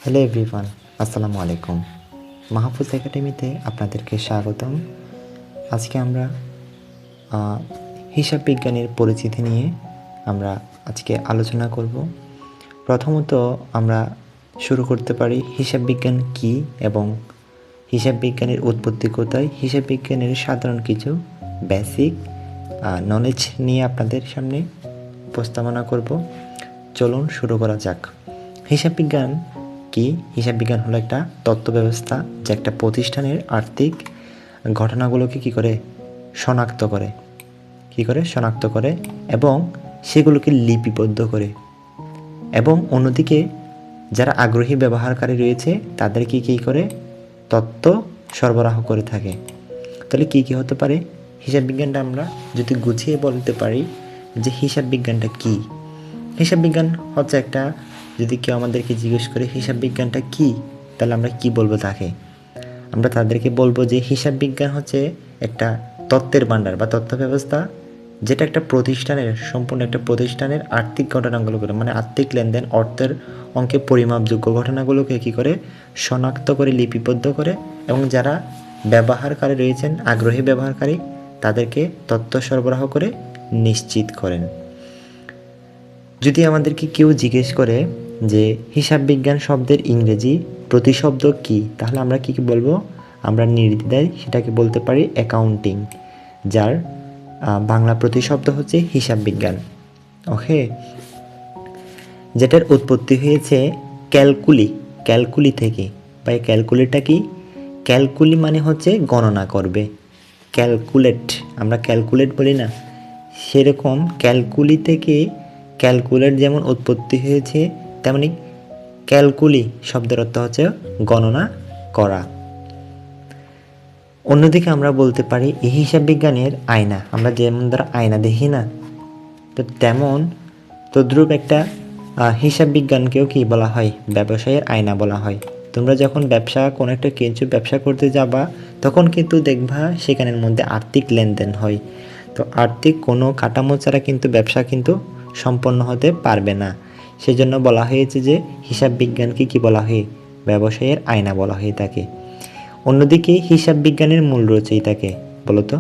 Hello everyone, আসসালামু আলাইকুম। মাহফুজ একাডেমিতে আপনাদেরকে স্বাগতম। আজকে আমরা হিসাব বিজ্ঞানের পরিচিতি নিয়ে আমরা আজকে আলোচনা করব। প্রথমত আমরা শুরু করতে পারি হিসাব বিজ্ঞান কী এবং হিসাব বিজ্ঞানের উৎপত্তি কোথায়। হিসাব বিজ্ঞানের সাধারণ কিছু বেসিক নলেজ নিয়ে আপনাদের সামনে উপস্থাপনা করব। চলুন শুরু করা যাক। হিসাব বিজ্ঞান কি? হিসাব বিজ্ঞান হলো একটা তত্ত্ব ব্যবস্থা যা একটা প্রতিষ্ঠানের আর্থিক ঘটনাগুলোকে শনাক্ত করে এবং সেগুলোকে লিপিবদ্ধ করে, এবং অন্যদিকে যারা আগ্রহী ব্যবহারকারী রয়েছে তাদেরকে কী করে তথ্য সরবরাহ করে থাকে। তাহলে কী কী হতে পারে? হিসাব বিজ্ঞানটা আমরা যদি গুছিয়ে বলতে পারি যে হিসাব বিজ্ঞানটা কী। হিসাব বিজ্ঞান হচ্ছে একটা, যদি কেউ আমাদেরকে জিজ্ঞেস করে হিসাব বিজ্ঞানটা কী, তাহলে আমরা কি বলবো তাকে? আমরা তাদেরকে বলবো যে হিসাব বিজ্ঞান হচ্ছে একটা তত্ত্বের ভাণ্ডার বা তথ্য ব্যবস্থা, যেটা একটা সম্পূর্ণ একটা প্রতিষ্ঠানের আর্থিক ঘটনাগুলো করে, মানে আর্থিক লেনদেন, অর্থের অঙ্কে পরিমাপযোগ্য ঘটনাগুলোকে কী করে শনাক্ত করে, লিপিবদ্ধ করে, এবং যারা ব্যবহারকারী রয়েছেন, আগ্রহী ব্যবহারকারী, তাদেরকে তথ্য সরবরাহ করে নিশ্চিত করেন। যদি আমাদেরকে কেউ জিজ্ঞেস করে যে হিসাব বিজ্ঞান শব্দের ইংরেজি প্রতিশব্দ কী, তাহলে আমরা কী বলবো? আমরা নির্দ্বিধায় সেটাকে বলতে পারি অ্যাকাউন্টিং, যার বাংলা প্রতিশব্দ হচ্ছে হিসাব বিজ্ঞান। ওকে, যেটার উৎপত্তি হয়েছে ক্যালকুলি থেকে। বা এই ক্যালকুলেটটা কি? ক্যালকুলি মানে হচ্ছে গণনা করবে, ক্যালকুলেট, আমরা ক্যালকুলেট বলি না, সেরকম ক্যালকুলি থেকে ক্যালকুলেট যেমন উৎপত্তি হয়েছে, তেমনি ক্যালকুলি শব্দের অর্থ হচ্ছে গণনা করা। অন্যদিকে আমরা বলতে পারি এই হিসাব বিজ্ঞানের আয়না। আমরা যেমন ধর আয়না দেখি না, তো তেমন তদ্রূপ একটা হিসাব বিজ্ঞানকেও কি বলা হয়? ব্যবসায়ের আয়না বলা হয়। তোমরা যখন কোনো একটা কিছু ব্যবসা করতে যাবা, তখন কিন্তু দেখবা সেখানের মধ্যে আর্থিক লেনদেন হয়। তো আর্থিক কোনো কাঠামো ছাড়া কিন্তু ব্যবসা কিন্তু সম্পন্ন হতে পারবে না। সেজন্য বলা হয়েছে যে হিসাব বিজ্ঞানকে কি বলা হয়? ব্যবসায়ের আয়না বলা হয়ে থাকে। অন্যদিকে হিসাব বিজ্ঞানের মূল রচয়িতাকে বলতো?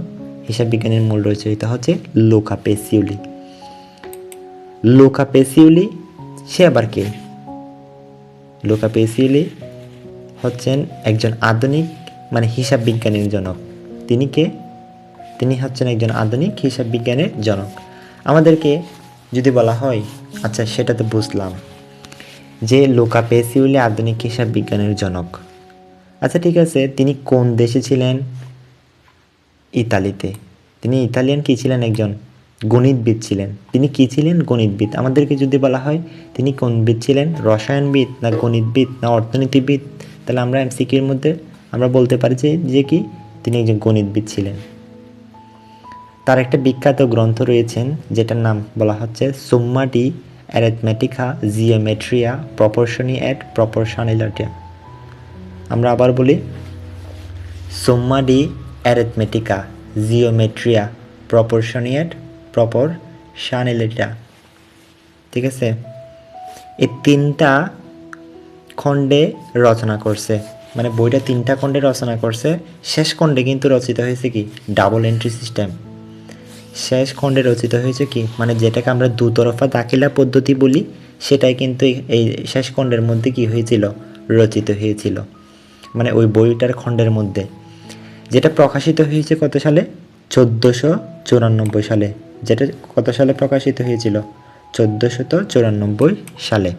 হিসাব বিজ্ঞানের মূল রচয়িতা হচ্ছে লুকা পেসিউলি। সে আবার কে? লুকা পেসিউলি হচ্ছেন একজন আধুনিক হিসাব বিজ্ঞানের জনক। তিনি কে? তিনি হচ্ছেন একজন আধুনিক হিসাব বিজ্ঞানের জনক। আমাদেরকে যদি বলা হয়, আচ্ছা সেটা তো বুঝলাম যে লুকা পেসিউলি আধুনিক হিসাব বিজ্ঞানের জনক। আচ্ছা ঠিক আছে, তিনি কোন দেশে ছিলেন? ইতালিতে। তিনি ইতালিয়ান কি ছিলেন? একজন গণিতবিদ ছিলেন। তিনি কি ছিলেন? গণিতবিদ। আমাদেরকে যদি বলা হয় তিনি কোন বিদ ছিলেন? রসায়নবিদ না গণিতবিদ না অর্থনীতিবিদ? তাহলে আমরা এমসিকিউর মধ্যে আমরা বলতে পারি যে কি তিনি একজন গণিতবিদ ছিলেন। তার একটা বিখ্যাত গ্রন্থ রয়েছেন যেটার নাম বলা হচ্ছে সুম্মা ডি অ্যারিথমেটিকা জিওমেট্রিয়া প্রপরশনি এট প্রপরশনালিটি। আমরা আবার বলি সুম্মা ডি অ্যারিথমেটিকা জিওমেট্রিয়া প্রপরশনি এট প্রপরশনালিটি। ঠিক আছে, এই 3টা খণ্ডে রচনা করছে, বইটা 3টা খণ্ডে রচনা করছে। শেষ খণ্ডে কিন্তু রচিত হয়েছে কি? Double entry system. শেষ খণ্ডে রচিত হয়েছে কি? যেটাকে আমরা দুতরফা দাখিলা পদ্ধতি বলি, সেটাই কিন্তু এই শেষ খণ্ডের মধ্যে কি হয়েছিল? রচিত হয়েছিল। ওই বইটার খণ্ডের মধ্যে, যেটা প্রকাশিত হয়েছে কত সালে? 1494 সালে। যেটা কত সালে প্রকাশিত হয়েছিল? 1494 সালে।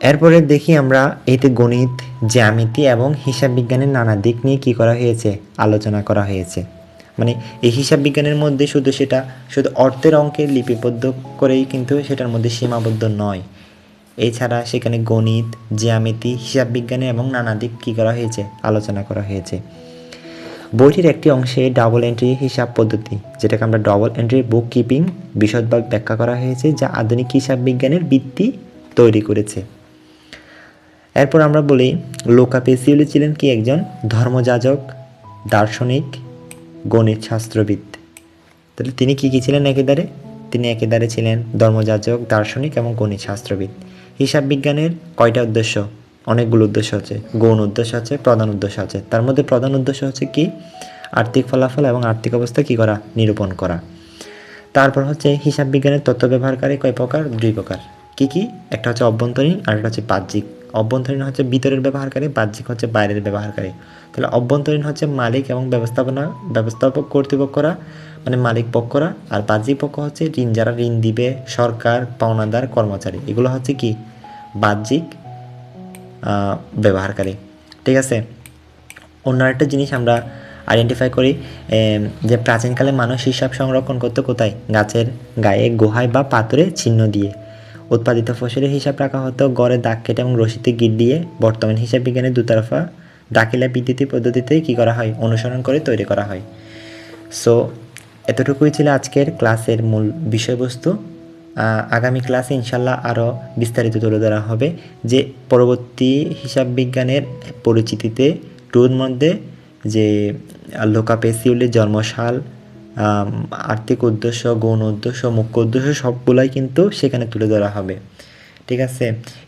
এরপরে দেখি আমরা এতে গণিত, জ্যামিতি এবং হিসাব বিজ্ঞানের নানা দিক নিয়ে কি করা হয়েছে? আলোচনা করা হয়েছে। এই হিসাব বিজ্ঞানের মধ্যে শুধু অর্থের অঙ্কে লিপিবদ্ধ করেই কিন্তু সেটার মধ্যে সীমাবদ্ধ নয়। এছাড়া সেখানে গণিত, জ্যামিতি, হিসাব বিজ্ঞানের এবং নানা দিক কী করা হয়েছে? আলোচনা করা হয়েছে। বইটির একটি অংশে ডাবল এন্ট্রি হিসাব পদ্ধতি, যেটাকে আমরা ডাবল এন্ট্রি বুক কিপিং, বিশদভাবে ব্যাখ্যা করা হয়েছে, যা আধুনিক হিসাব বিজ্ঞানের ভিত্তি তৈরি করেছে। এরপর আমরা বলি লুকা পেসিউলি ছিলেন কি? একজন ধর্মযাজক, দার্শনিক, গণিত শাস্ত্রবিদ। তাহলে তিনি কি ছিলেন? তিনি একেবারে ছিলেন ধর্মযাজক, দার্শনিক এবং গণিত শাস্ত্রবিদ। হিসাব বিজ্ঞানের কয়টা উদ্দেশ্য? অনেকগুলো উদ্দেশ্য আছে, গৌণ উদ্দেশ্য আছে, প্রধান উদ্দেশ্য আছে। তার মধ্যে প্রধান উদ্দেশ্য হচ্ছে কি, আর্থিক ফলাফল এবং আর্থিক অবস্থা কী করা, নিরূপণ করা। তারপর হচ্ছে হিসাব বিজ্ঞানের তথ্য ব্যবহারকারী কয় প্রকার? 2 প্রকার। কি কি? একটা হচ্ছে অভ্যন্তরীণ আর একটা হচ্ছে বাহ্যিক। অভ্যন্তরীণ হচ্ছে ভিতরের ব্যবহারকারী, বাহ্যিক হচ্ছে বাইরের ব্যবহারকারী। তাহলে অভ্যন্তরীণ হচ্ছে মালিক এবং ব্যবস্থাপক কর্তৃপক্ষরা, মানে মালিক পক্ষরা, আর বাহ্যিক পক্ষ হচ্ছে যারা ঋণ দিবে, সরকার, পাওনাদার, কর্মচারী, এগুলো হচ্ছে কি বাহ্যিক ব্যবহারকারী। ঠিক আছে। অন্য একটা জিনিস আমরা আইডেন্টিফাই করি যে প্রাচীনকালে মানুষ হিসাব সংরক্ষণ করতে কোথায়? গাছের গায়ে, গুহায় বা পাথরে চিহ্ন দিয়ে। উৎপাদিত ফসলের হিসাব রাখা হতো গড়ে দাগ কেটে এবং রশিতে গিট দিয়ে। বর্তমান হিসাব বিজ্ঞানের দুতরফা দাখিলা বিদ্যুতি পদ্ধতিতে কী করা হয়? অনুসরণ করে তৈরি করা হয়। সো এতটুকুই ছিল আজকের ক্লাসের মূল বিষয়বস্তু। আগামী ক্লাসে ইনশাল্লাহ আরও বিস্তারিত তুলে ধরা হবে যে পরবর্তী হিসাব বিজ্ঞানের পরিচিতিতে টুর মধ্যে যে লোকা পেসিওলির জন্মসাল, আর্থিক উদ্দেশ্য, গৌণ উদ্দেশ্য, মুখ্য উদ্দেশ্য সবগুলাই কিন্তু সেখানে তুলে ধরা হবে। ঠিক আছে।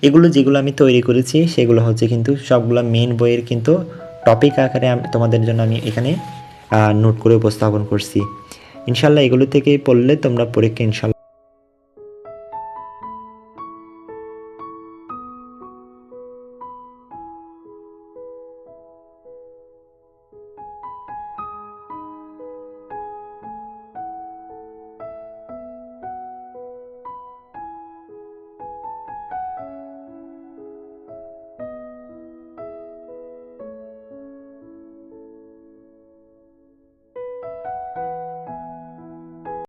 এগুলো যেগুলো আমি তৈরি করেছি সেগুলো হচ্ছে কিন্তু সবগুলো মেন বইয়ের কিন্তু টপিক আকারে তোমাদের জন্য আমি এখানে নোট করে উপস্থাপন করছি। ইনশাল্লাহ এগুলো থেকেই পড়লে তোমরা পরীক্ষা ইনশাল্লাহ